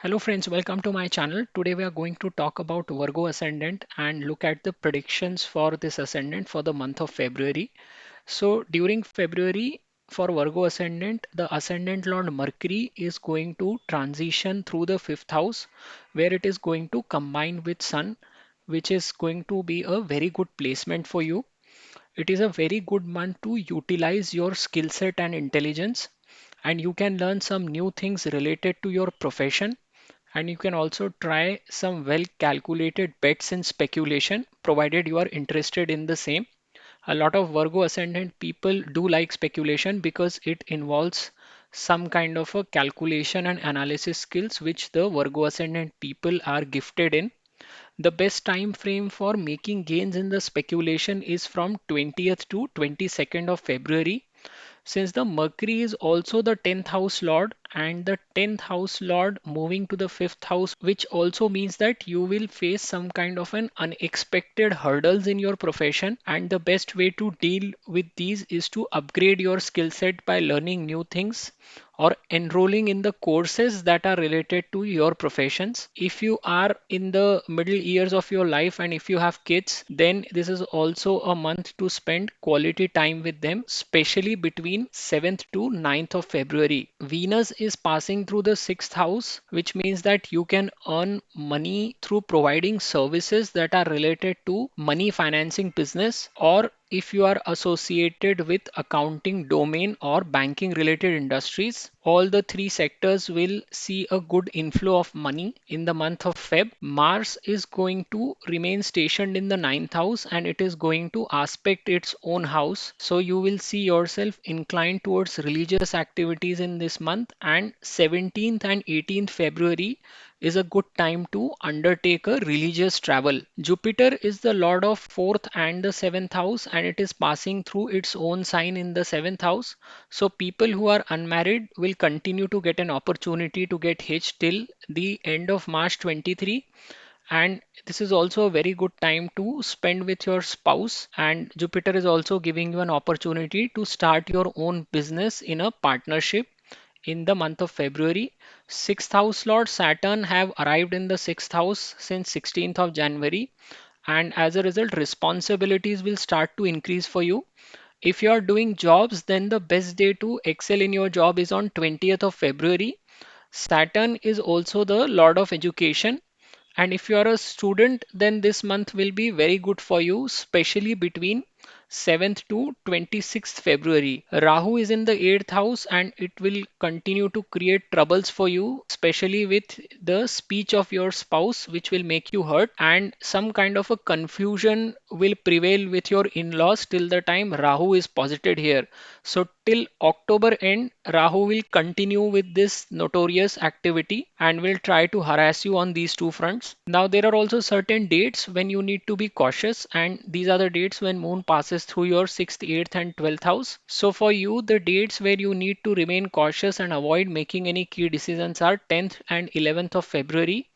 Hello friends, welcome to my channel. Today we are going to talk about Virgo Ascendant and look at the predictions for this ascendant for the month of February. So during February for Virgo Ascendant, the Ascendant Lord Mercury is going to transition through the fifth house where it is going to combine with Sun, which is going to be a very good placement for you. It is a very good month to utilize your skill set and intelligence, and you can learn some new things related to your profession, and you can also try some well calculated bets and speculation provided you are interested in the same. A lot of Virgo ascendant people do like speculation because it involves some kind of a calculation and analysis skills which the Virgo ascendant people are gifted in. The best time frame for making gains in the speculation is from 20th to 22nd of February, since the Mercury is also the 10th house lord, and the 10th house lord moving to the 5th house, which also means that you will face some kind of an unexpected hurdles in your profession, and the best way to deal with these is to upgrade your skill set by learning new things or enrolling in the courses that are related to your professions. If you are in the middle years of your life and if you have kids, then this is also a month to spend quality time with them, especially between 7th to 9th of February. Venus is passing through the 6th house, which means that you can earn money through providing services that are related to money financing business, or if you are associated with accounting domain or banking related industries. All the three sectors will see a good inflow of money in the month of Feb. Mars is going to remain stationed in the ninth house and it is going to aspect its own house. So you will see yourself inclined towards religious activities in this month, and 17th and 18th February is a good time to undertake a religious travel. Jupiter is the lord of 4th and the 7th house and it is passing through its own sign in the 7th house. So people who are unmarried will continue to get an opportunity to get hitched till the end of March 23, and this is also a very good time to spend with your spouse, and Jupiter is also giving you an opportunity to start your own business in a partnership in the month of February. Sixth house Lord Saturn have arrived in the sixth house since 16th of January, and as a result responsibilities will start to increase for you. If you are doing jobs, then the best day to excel in your job is on 20th of February. Saturn is also the Lord of Education, and if you are a student, then this month will be very good for you, especially between 7th to 26th February. Rahu is in the 8th house and it will continue to create troubles for you, especially with the speech of your spouse, which will make you hurt, and some kind of a confusion will prevail with your in-laws till the time Rahu is posited here. So till October end, Rahu will continue with this notorious activity and will try to harass you on these two fronts. Now there are also certain dates when you need to be cautious, and these are the dates when moon passes through your 6th, 8th and 12th house. So for you, the dates where you need to remain cautious and avoid making any key decisions are 10th and 11th of February,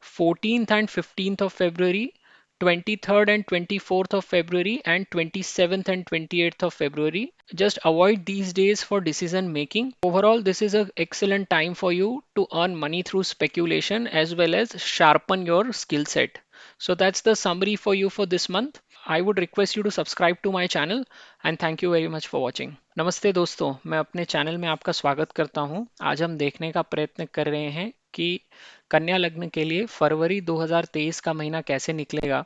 14th and 15th of February, 23rd and 24th of February, and 27th and 28th of February. Just avoid these days for decision making. Overall, this is an excellent time for you to earn money through speculation as well as sharpen your skill set. So that's the summary for you for this month. I would request you to subscribe to my channel and thank you very much for watching. नमस्ते दोस्तों, मैं अपने channel में आपका स्वागत करता हूं। आज हम देखने का प्रयत्न कर रहे हैं कि कन्या लग्न के लिए फरवरी 2023 का महीना कैसे निकलेगा।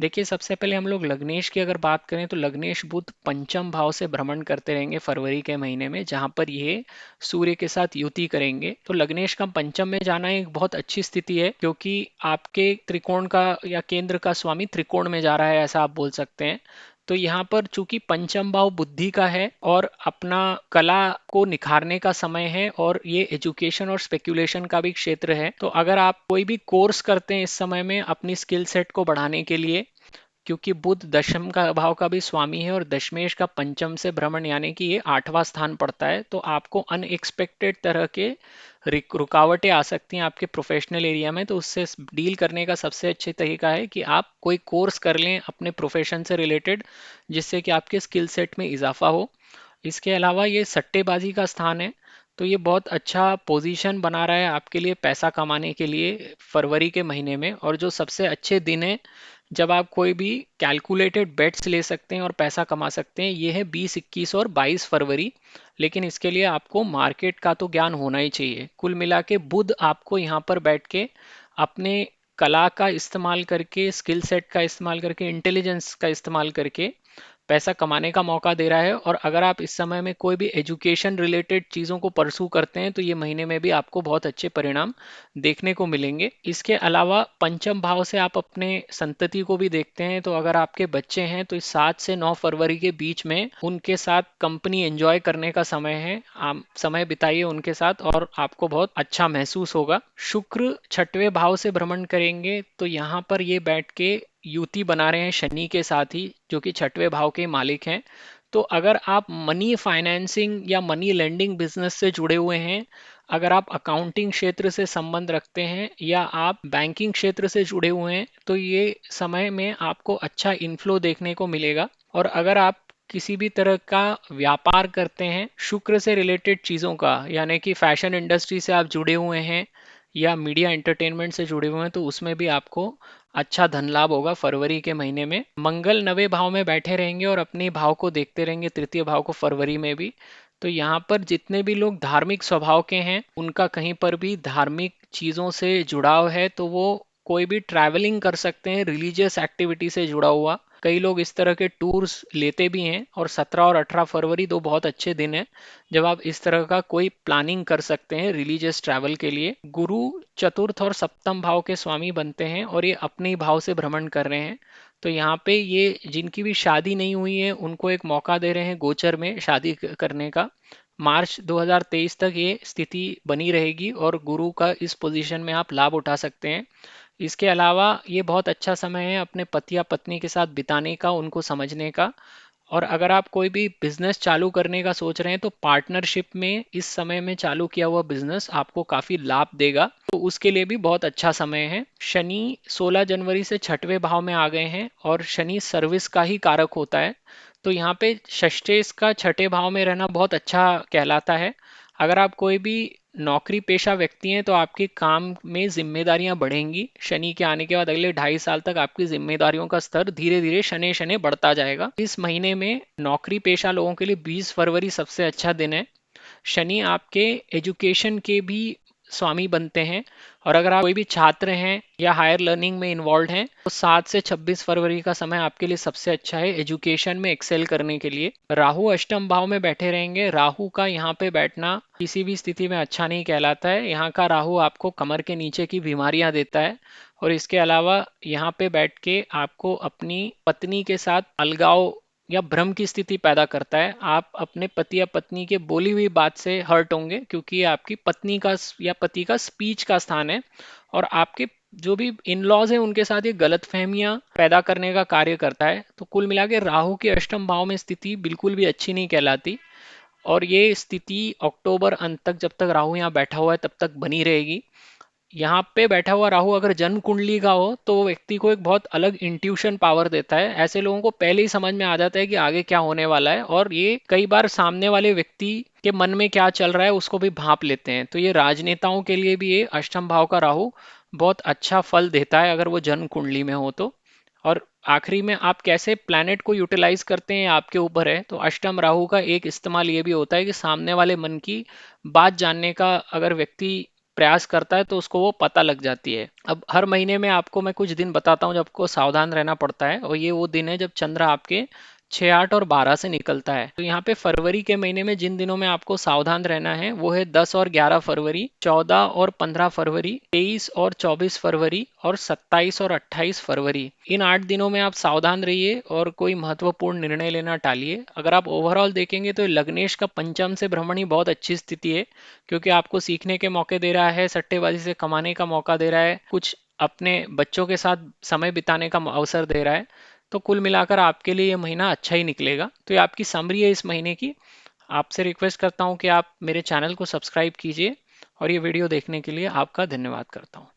देखिए, सबसे पहले हम लोग लग्नेश की अगर बात करें तो लग्नेश बुध पंचम भाव से भ्रमण करते रहेंगे फरवरी के महीने में, जहां पर ये सूर्य के साथ युति करेंगे। तो लग्नेश का पंचम में जाना एक बहुत अच्छी स्थिति है, क्योंकि आपके त्रिकोण का या केंद्र का स्वामी त्रिकोण में जा रहा है, ऐसा आप बोल सकते हैं। तो यहाँ पर चूंकि पंचम भाव बुद्धि का है और अपना कला को निखारने का समय है, और ये एजुकेशन और स्पेकुलेशन का भी क्षेत्र है, तो अगर आप कोई भी कोर्स करते हैं इस समय में अपनी स्किल सेट को बढ़ाने के लिए, क्योंकि बुध दशम का भाव का भी स्वामी है और दशमेश का पंचम से भ्रमण यानी कि ये 8वां स्थान पड़ता है, तो आपको अनएक्सपेक्टेड तरह के रुकावटें आ सकती हैं आपके प्रोफेशनल एरिया में। तो उससे डील करने का सबसे अच्छा तरीका है कि आप कोई कोर्स कर लें अपने प्रोफेशन से रिलेटेड, जिससे कि आपके स्किल सेट में इजाफा हो। इसके अलावा ये सट्टेबाजी का स्थान है, तो ये बहुत अच्छा पोजीशन बना रहा है आपके लिए पैसा कमाने के लिए फरवरी के महीने में। और जो सबसे अच्छे दिन है जब आप कोई भी कैलकुलेटेड बेट्स ले सकते हैं और पैसा कमा सकते हैं, ये है 20, 21 और 22 फरवरी। लेकिन इसके लिए आपको मार्केट का तो ज्ञान होना ही चाहिए। कुल मिला के बुध आपको यहाँ पर बैठ के अपने कला का इस्तेमाल करके, स्किल सेट का इस्तेमाल करके, इंटेलिजेंस का इस्तेमाल करके पैसा कमाने का मौका दे रहा है। और अगर आप इस समय में कोई भी एजुकेशन रिलेटेड चीज़ों को परसू करते हैं तो ये महीने में भी आपको बहुत अच्छे परिणाम देखने को मिलेंगे। इसके अलावा पंचम भाव से आप अपने संतति को भी देखते हैं, तो अगर आपके बच्चे हैं तो इस 7 से 9 फरवरी के बीच में उनके साथ कंपनी एंजॉय करने का समय है। आप समय बिताइए उनके साथ और आपको बहुत अच्छा महसूस होगा। शुक्र छठवें भाव से भ्रमण करेंगे तो यहाँ पर ये बैठ के युति बना रहे हैं शनि के साथ ही, जो कि छठवें भाव के मालिक हैं। तो अगर आप मनी फाइनेंसिंग या मनी लेंडिंग बिजनेस से जुड़े हुए हैं, अगर आप अकाउंटिंग क्षेत्र से संबंध रखते हैं या आप बैंकिंग क्षेत्र से जुड़े हुए हैं, तो ये समय में आपको अच्छा इनफ्लो देखने को मिलेगा। और अगर आप किसी भी तरह का व्यापार करते हैं शुक्र से रिलेटेड चीज़ों का, यानी कि फैशन इंडस्ट्री से आप जुड़े हुए हैं या मीडिया एंटरटेनमेंट से जुड़े हुए हैं, तो उसमें भी आपको अच्छा धन लाभ होगा फरवरी के महीने में। मंगल 9वें भाव में बैठे रहेंगे और अपने भाव को देखते रहेंगे, तृतीय भाव को, फरवरी में भी। तो यहाँ पर जितने भी लोग धार्मिक स्वभाव के हैं, उनका कहीं पर भी धार्मिक चीज़ों से जुड़ाव है तो वो कोई भी ट्रैवलिंग कर सकते हैं रिलीजियस एक्टिविटी से जुड़ा हुआ। कई लोग इस तरह के टूर्स लेते भी हैं। और 17 और 18 फरवरी दो बहुत अच्छे दिन हैं जब आप इस तरह का कोई प्लानिंग कर सकते हैं रिलीजियस ट्रैवल के लिए। गुरु चतुर्थ और सप्तम भाव के स्वामी बनते हैं और ये अपने ही भाव से भ्रमण कर रहे हैं। तो यहाँ पे ये जिनकी भी शादी नहीं हुई है उनको एक मौका दे रहे हैं गोचर में शादी करने का। मार्च 2023 तक ये स्थिति बनी रहेगी और गुरु का इस पोजीशन में आप लाभ उठा सकते हैं। इसके अलावा ये बहुत अच्छा समय है अपने पति या पत्नी के साथ बिताने का, उनको समझने का। और अगर आप कोई भी बिजनेस चालू करने का सोच रहे हैं तो पार्टनरशिप में इस समय में चालू किया हुआ बिजनेस आपको काफी लाभ देगा, तो उसके लिए भी बहुत अच्छा समय है। शनि 16 जनवरी से छठवें भाव में आ गए हैं और शनि सर्विस का ही कारक होता है। तो यहाँ पे षष्ठेश का छठे भाव में रहना बहुत अच्छा कहलाता है। अगर आप कोई भी नौकरी पेशा व्यक्ति हैं तो आपके काम में जिम्मेदारियां बढ़ेंगी। शनि के आने के बाद अगले 2.5 साल तक आपकी जिम्मेदारियों का स्तर धीरे धीरे शनि शनि बढ़ता जाएगा। इस महीने में नौकरी पेशा लोगों के लिए 20 फरवरी सबसे अच्छा दिन है। शनि आपके एजुकेशन के भी स्वामी बनते हैं। और अगर आप कोई भी छात्र हैं या हायर लर्निंग में इन्वॉल्व हैं तो 7 से 26 फरवरी का समय आपके लिए सबसे अच्छा है एजुकेशन में एक्सेल करने के लिए। राहु अष्टम भाव में बैठे रहेंगे। राहु का यहाँ पे बैठना किसी भी स्थिति में अच्छा नहीं कहलाता है। यहाँ का राहु आपको कमर के नीचे की बीमारियां देता है। और इसके अलावा यहाँ पे बैठ के आपको अपनी पत्नी के साथ अलगाव या भ्रम की स्थिति पैदा करता है। आप अपने पति या पत्नी के बोली हुई बात से हर्ट होंगे क्योंकि ये आपकी पत्नी का या पति का स्पीच का स्थान है। और आपके जो भी इन लॉज हैं उनके साथ ये गलत फहमियां पैदा करने का कार्य करता है। तो कुल मिला के राहु के अष्टम भाव में स्थिति बिल्कुल भी अच्छी नहीं कहलाती। और ये स्थिति अक्टूबर अंत तक, जब तक राहु यहाँ बैठा हुआ है तब तक बनी रहेगी। यहाँ पे बैठा हुआ राहु अगर जन्म कुंडली का हो तो वो व्यक्ति को एक बहुत अलग इंट्यूशन पावर देता है। ऐसे लोगों को पहले ही समझ में आ जाता है कि आगे क्या होने वाला है, और ये कई बार सामने वाले व्यक्ति के मन में क्या चल रहा है उसको भी भांप लेते हैं। तो ये राजनेताओं के लिए भी ये अष्टम भाव का राहु बहुत अच्छा फल देता है अगर वो जन्म कुंडली में हो तो। और आखिरी में आप कैसे प्लैनेट को यूटिलाइज करते हैं आपके ऊपर है। तो अष्टम राहु का एक इस्तेमाल ये भी होता है कि सामने वाले मन की बात जानने का अगर व्यक्ति प्रयास करता है तो उसको वो पता लग जाती है। अब हर महीने में आपको मैं कुछ दिन बताता हूँ जब आपको सावधान रहना पड़ता है, और ये वो दिन है जब चंद्र आपके 6, 8 और 12 से निकलता है। तो यहाँ पे फरवरी के महीने में जिन दिनों में आपको सावधान रहना है वो है 10 और 11 फरवरी, 14 और 15 फरवरी, 23 और 24 फरवरी और 27 और 28 फरवरी। इन 8 दिनों में आप सावधान रहिए और कोई महत्वपूर्ण निर्णय लेना टालिए। अगर आप ओवरऑल देखेंगे तो लग्नेश का पंचम से भ्रमण ही बहुत अच्छी स्थिति है, क्योंकि आपको सीखने के मौके दे रहा है, सट्टेबाजी से कमाने का मौका दे रहा है, कुछ अपने बच्चों के साथ समय बिताने का अवसर दे रहा है। तो कुल मिलाकर आपके लिए ये महीना अच्छा ही निकलेगा। तो ये आपकी समरी है इस महीने की। आपसे रिक्वेस्ट करता हूँ कि आप मेरे चैनल को सब्सक्राइब कीजिए और ये वीडियो देखने के लिए आपका धन्यवाद करता हूँ।